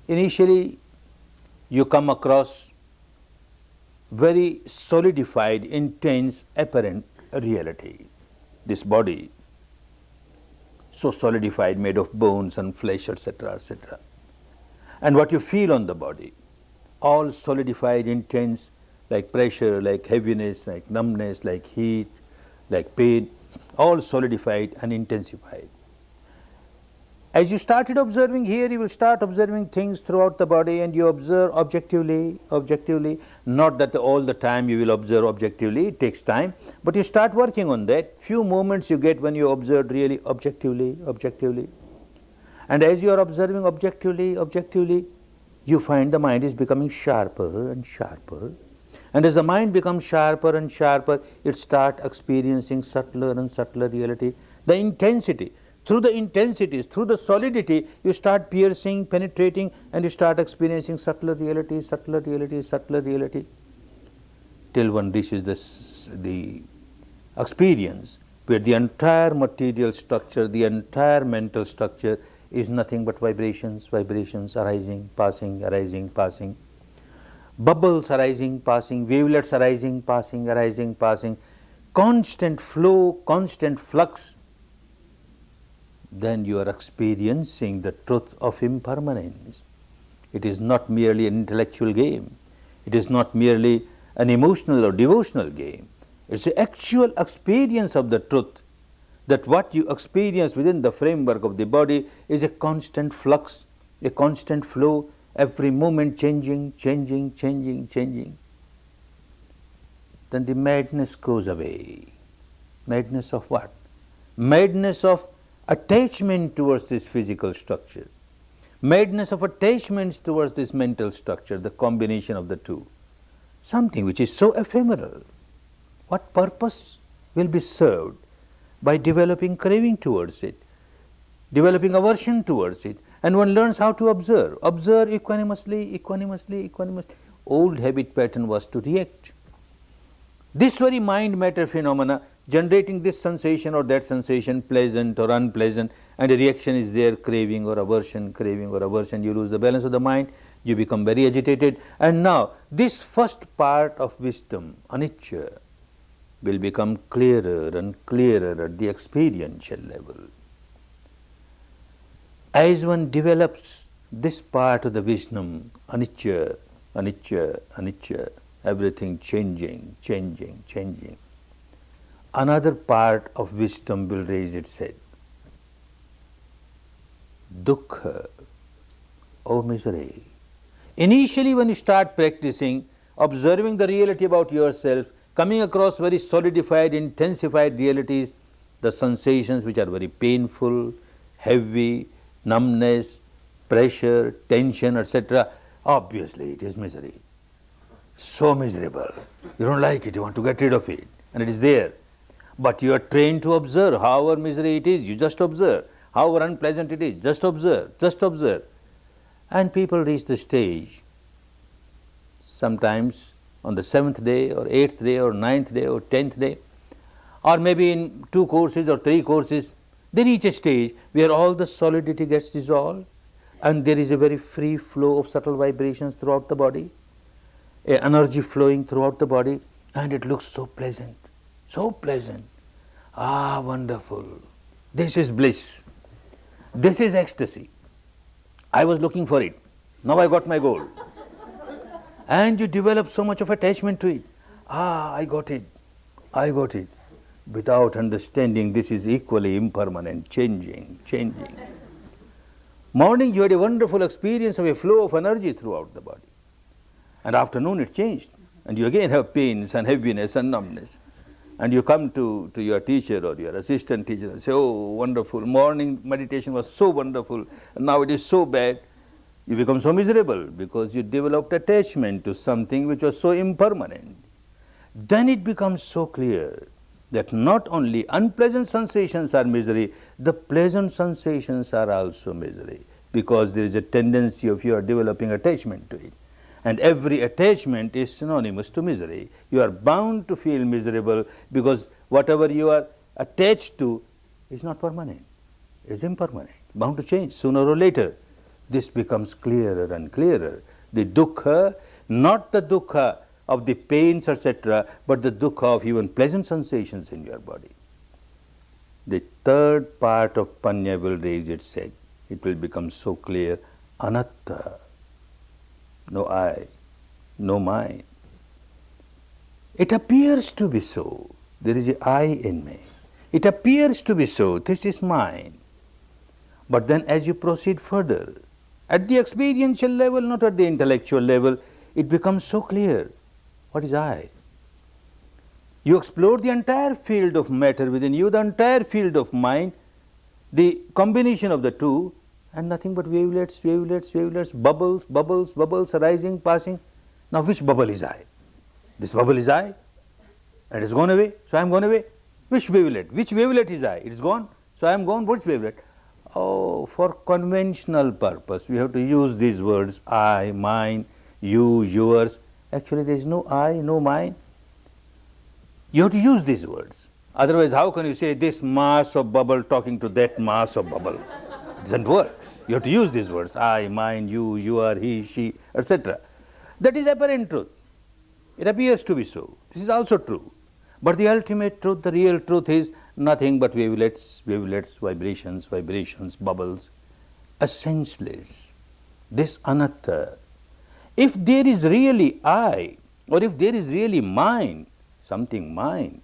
Speaker 1: Initially, you come across very solidified, intense, apparent reality. This body, so solidified, made of bones and flesh, etc., etc. And what you feel on the body, all solidified, intense, like pressure, like heaviness, like numbness, like heat, like pain, all solidified and intensified. As you started observing here, you will start observing things throughout the body, and you observe objectively, not that all the time you will observe objectively, it takes time, but you start working on that. Few moments you get when you observe really objectively. And as you are observing objectively, you find the mind is becoming sharper and sharper. And as the mind becomes sharper and sharper, it starts experiencing subtler and subtler reality. The intensity, through the intensities, through the solidity, you start piercing, penetrating, and you start experiencing subtler reality, subtler reality, subtler reality, till one reaches the experience where the entire material structure, the entire mental structure is nothing but vibrations, vibrations arising, passing, arising, passing. Bubbles arising, passing, wavelets arising, passing, constant flow, constant flux. Then you are experiencing the truth of impermanence. It is not merely an intellectual game. It is not merely an emotional or devotional game. It's the actual experience of the truth, that what you experience within the framework of the body is a constant flux, a constant flow, every moment changing, changing, changing, changing. Then the madness goes away. Madness of what? Madness of attachment towards this physical structure. Madness of attachments towards this mental structure, the combination of the two. Something which is so ephemeral. What purpose will be served by developing craving towards it, developing aversion towards it? And one learns how to observe. Observe equanimously, equanimously, equanimously. Old habit pattern was to react. This very mind-matter phenomena generating this sensation or that sensation, pleasant or unpleasant, and a reaction is there, craving or aversion, you lose the balance of the mind, you become very agitated. And now this first part of wisdom, anicca, will become clearer and clearer at the experiential level. As one develops this part of the wisdom, anicca, anicca, anicca, everything changing, changing, changing, another part of wisdom will raise its head. Dukkha, oh misery. Initially when you start practicing, observing the reality about yourself, coming across very solidified, intensified realities, the sensations which are very painful, heavy, numbness, pressure, tension, etc., obviously it is misery. So miserable. You don't like it, you want to get rid of it, and it is there. But you are trained to observe. However misery it is, you just observe. However unpleasant it is, just observe, just observe. And people reach the stage, sometimes on the 7th day or 8th day or 9th day or 10th day, or maybe in 2 courses or 3 courses, they reach a stage where all the solidity gets dissolved and there is a very free flow of subtle vibrations throughout the body, energy flowing throughout the body, and it looks so pleasant, so pleasant. Ah, wonderful. This is bliss. This is ecstasy. I was looking for it. Now I got my goal. And you develop so much of attachment to it. Ah, I got it. I got it. Without understanding this is equally impermanent, changing, changing. Morning you had a wonderful experience of a flow of energy throughout the body. And afternoon it changed. And you again have pains and heaviness and numbness. And you come to your teacher or your assistant teacher and say, oh, wonderful, morning meditation was so wonderful, and now it is so bad. You become so miserable because you developed attachment to something which was so impermanent. Then it becomes so clear that not only unpleasant sensations are misery, the pleasant sensations are also misery, because there is a tendency of your developing attachment to it. And every attachment is synonymous to misery. You are bound to feel miserable because whatever you are attached to is not permanent, it is impermanent, bound to change sooner or later. This becomes clearer and clearer. The dukkha, not the dukkha of the pains, etc., but the dukkha of even pleasant sensations in your body. The third part of panya will raise its head. It will become so clear. Anatta, no I, no mine. It appears to be so. There is an I in me. It appears to be so. This is mine. But then as you proceed further, at the experiential level, not at the intellectual level, it becomes so clear. What is I? You explore the entire field of matter within you, the entire field of mind, the combination of the two, and nothing but wavelets, wavelets, wavelets, bubbles, bubbles, bubbles arising, passing. Now which bubble is I? This bubble is I, and it's gone away, so I am gone away. Which wavelet? Which wavelet is I? It's gone, so I am gone. Which wavelet? Oh, for conventional purpose, we have to use these words, I, mine, you, yours. Actually, there is no I, no mine. You have to use these words. Otherwise, how can you say this mass of bubble talking to that mass of bubble? It doesn't work. You have to use these words, I, mine, you are, he, she, etc. That is apparent truth. It appears to be so. This is also true. But the ultimate truth, the real truth is nothing but wavelets, wavelets, vibrations, vibrations, bubbles, a senseless. This anatta. If there is really I, or if there is really mine, something mine,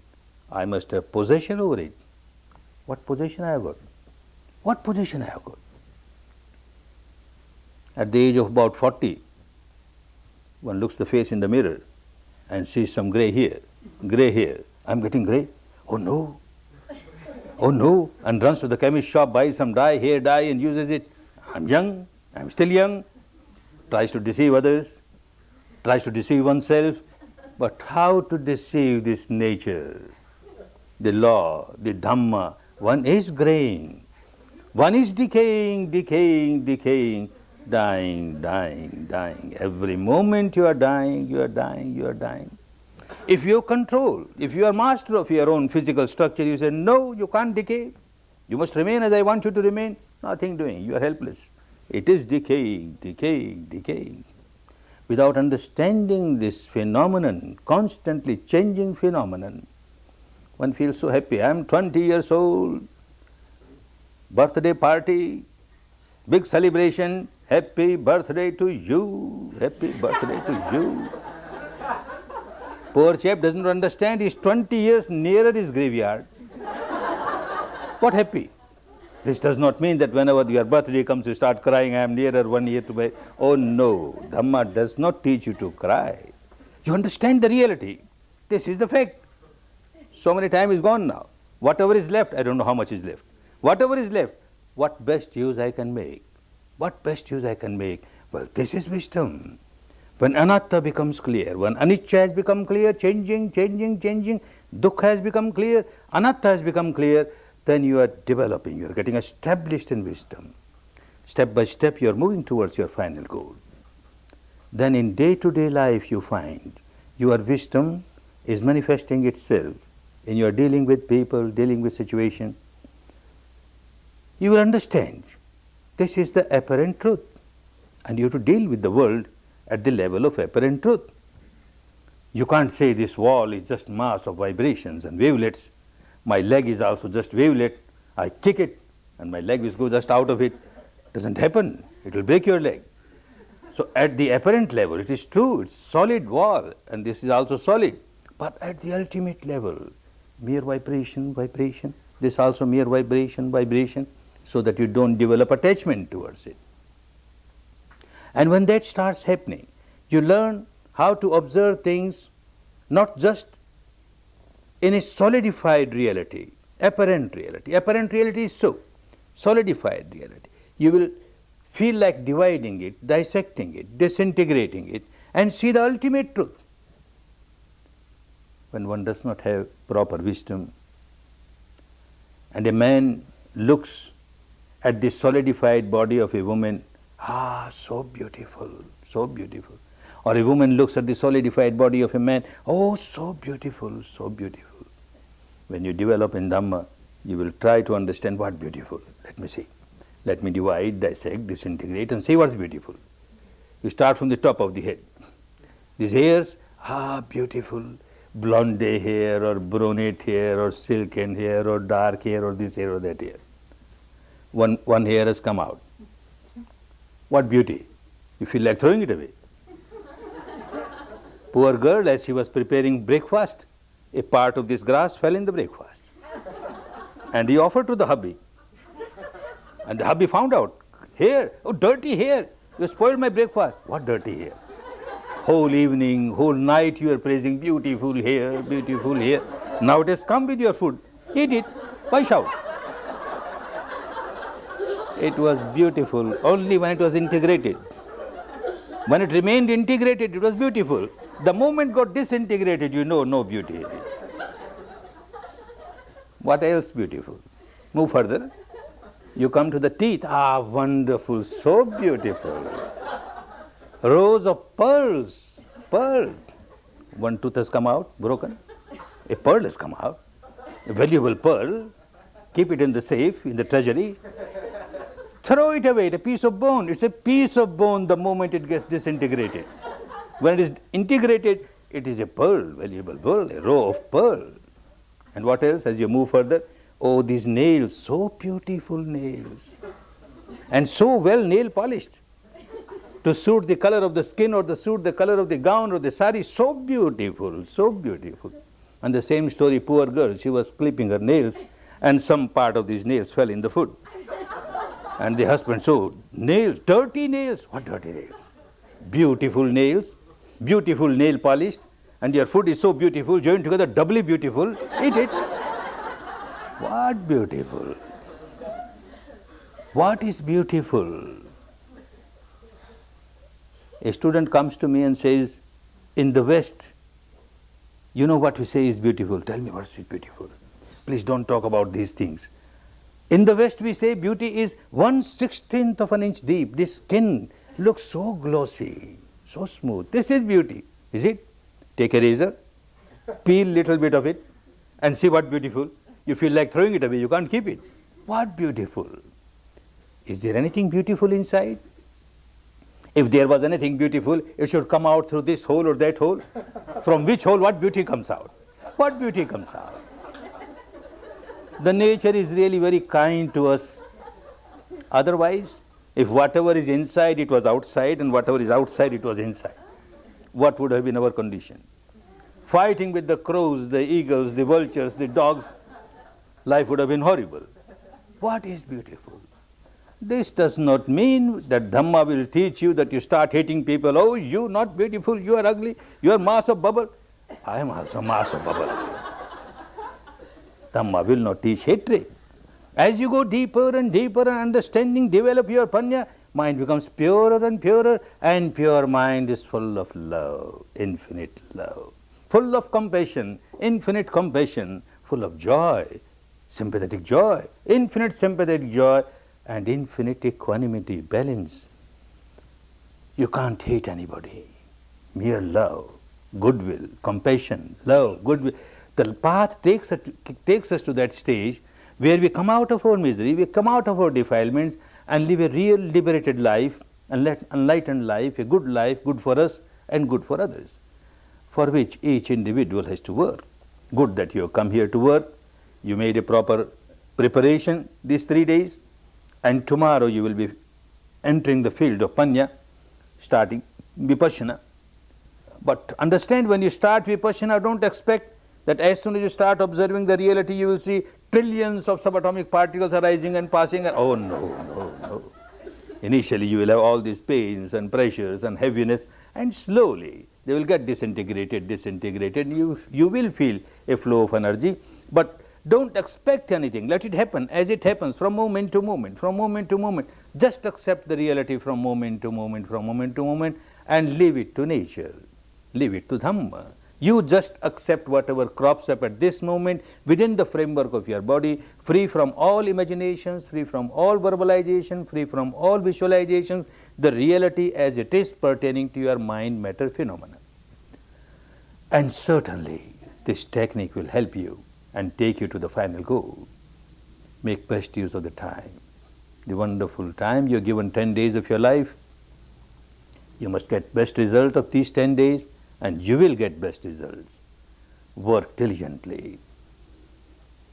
Speaker 1: I must have possession over it. What possession I have got? What possession I have got? At the age of about 40, one looks the face in the mirror and sees some grey hair. Grey hair. I'm getting grey. Oh no. Oh no. And runs to the chemist shop, buys some dye, hair dye, and uses it. I'm young. I'm still young. Tries to deceive others. Tries to deceive oneself. But how to deceive this nature? The law, the Dhamma. One is graying. One is decaying, decaying, decaying, dying, dying, dying. Every moment you are dying, you are dying, you are dying. If you control, if you are master of your own physical structure, you say, no, you can't decay. You must remain as I want you to remain. Nothing doing. You are helpless. It is decaying, decaying, decaying. Without understanding this phenomenon, constantly changing phenomenon, one feels so happy. I am 20 years old, birthday party, big celebration, happy birthday to you, happy birthday to you. Poor chap doesn't understand, he's 20 years nearer his graveyard. What happy? This does not mean that whenever your birthday comes you start crying, I am nearer 1 year to my... Oh no, Dhamma does not teach you to cry. You understand the reality. This is the fact. So many time is gone now. Whatever is left, I don't know how much is left. Whatever is left, what best use I can make? What best use I can make? Well, this is wisdom. When anatta becomes clear, when anicca has become clear, changing, changing, changing, dukkha has become clear, anatta has become clear, then you are developing, you are getting established in wisdom. Step by step you are moving towards your final goal. Then in day-to-day life you find your wisdom is manifesting itself in your dealing with people, dealing with situation. You will understand this is the apparent truth, and you have to deal with the world at the level of apparent truth. You can't say this wall is just mass of vibrations and wavelets. My leg is also just wavelet. I kick it and my leg will go just out of it. Doesn't happen. It will break your leg. So at the apparent level, it is true, it's solid wall, and this is also solid. But at the ultimate level, mere vibration, vibration, this also mere vibration, vibration, so that you don't develop attachment towards it. And when that starts happening, you learn how to observe things not just in a solidified reality, apparent reality. Apparent reality is so, solidified reality. You will feel like dividing it, dissecting it, disintegrating it, and see the ultimate truth. When one does not have proper wisdom, and a man looks at the solidified body of a woman, ah, so beautiful, so beautiful. Or a woman looks at the solidified body of a man, oh, so beautiful, so beautiful. When you develop in Dhamma, you will try to understand what beautiful. Let me see. Let me divide, dissect, disintegrate, and see what's beautiful. You start from the top of the head. These hairs, ah, beautiful. Blonde hair, or brunette hair, or silken hair, or dark hair, or this hair, or that hair. One hair has come out. What beauty! You feel like throwing it away. Poor girl, as she was preparing breakfast, a part of this grass fell in the breakfast. And he offered to the hubby. And the hubby found out, hair, oh, dirty hair, you spoiled my breakfast. What dirty hair? Whole evening, whole night you are praising beautiful hair, beautiful hair. Now it has come with your food. Eat it. Why shout? It was beautiful only when it was integrated. When it remained integrated, it was beautiful. The moment got disintegrated, you know, no beauty in it. What else beautiful? Move further. You come to the teeth. Ah, wonderful, so beautiful. Rows of pearls, pearls. One tooth has come out, broken. A pearl has come out, a valuable pearl. Keep it in the safe, in the treasury. Throw it away, a piece of bone. It's a piece of bone the moment it gets disintegrated. When it is integrated, it is a pearl, valuable pearl, a row of pearl. And what else as you move further? Oh, these nails, so beautiful nails. And so well nail polished. To suit the color of the skin or to suit the color of the gown or the sari, so beautiful, so beautiful. And the same story, poor girl, she was clipping her nails and some part of these nails fell in the food. And the husband, so nails, dirty nails. What dirty nails? Beautiful nails, beautiful nail polished, and your food is so beautiful, joined together, doubly beautiful. Eat it. What beautiful? What is beautiful? A student comes to me and says, in the West, you know what we say is beautiful. Tell me what is beautiful. Please don't talk about these things. In the West, we say beauty is 1/16th of an inch deep. This skin looks so glossy, so smooth. This is beauty. Is it? Take a razor, peel little bit of it, and see what beautiful. You feel like throwing it away, you can't keep it. What beautiful? Is there anything beautiful inside? If there was anything beautiful, it should come out through this hole or that hole. From which hole, what beauty comes out? What beauty comes out? The nature is really very kind to us. Otherwise, if whatever is inside, it was outside, and whatever is outside, it was inside, what would have been our condition? Fighting with the crows, the eagles, the vultures, the dogs, life would have been horrible. What is beautiful? This does not mean that Dhamma will teach you that you start hating people. Oh, you not beautiful, you are ugly, you are mass of bubble. I am also mass of bubble. Dhamma will not teach hatred. As you go deeper and deeper in understanding, develop your panya, mind becomes purer and purer, and pure mind is full of love, infinite love, full of compassion, infinite compassion, full of joy, sympathetic joy, infinite sympathetic joy, and infinite equanimity, balance. You can't hate anybody. Mere love, goodwill, compassion, love, goodwill. The path takes us to that stage where we come out of our misery, we come out of our defilements and live a real liberated life, enlightened life, a good life, good for us and good for others, for which each individual has to work. Good that you have come here to work, you made a proper preparation these 3 days, and tomorrow you will be entering the field of Panya, starting Vipassana. But understand, when you start Vipassana, don't expect that as soon as you start observing the reality, you will see trillions of subatomic particles arising and passing. And oh no, no, no. Initially you will have all these pains and pressures and heaviness, and slowly they will get disintegrated. You will feel a flow of energy, but don't expect anything. Let it happen as it happens, from moment to moment, from moment to moment. Just accept the reality from moment to moment, from moment to moment, and leave it to nature, leave it to Dhamma. You just accept whatever crops up at this moment within the framework of your body, free from all imaginations, free from all verbalization, free from all visualizations, the reality as it is pertaining to your mind matter phenomena. And certainly this technique will help you and take you to the final goal. Make best use of the time, the wonderful time. You are given 10 days of your life. You must get best result of these 10 days, and you will get best results. Work diligently,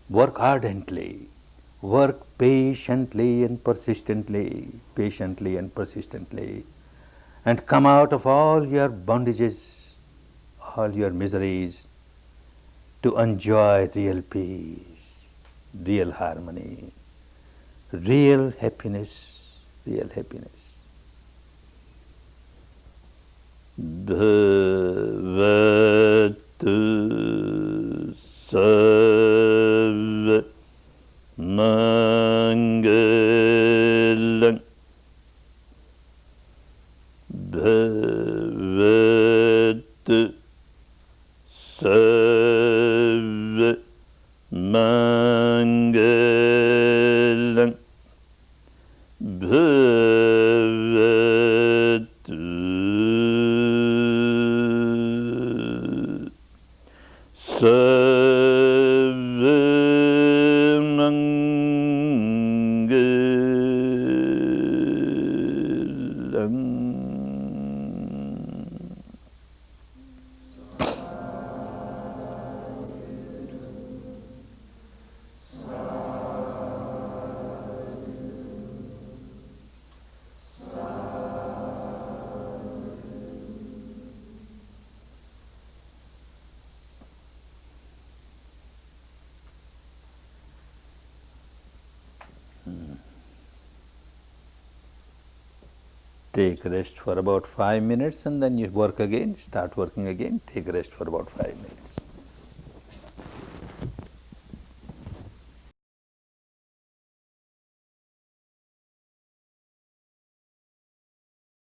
Speaker 1: work ardently, work patiently and persistently, and come out of all your bondages, all your miseries, to enjoy real peace, real harmony, real happiness, real happiness. Bhavatu sarva mangal Sarva Mangalam Bhavatu Sarva Mangalam. Take rest for about 5 minutes and then you work again, start working again, take rest for about 5 minutes.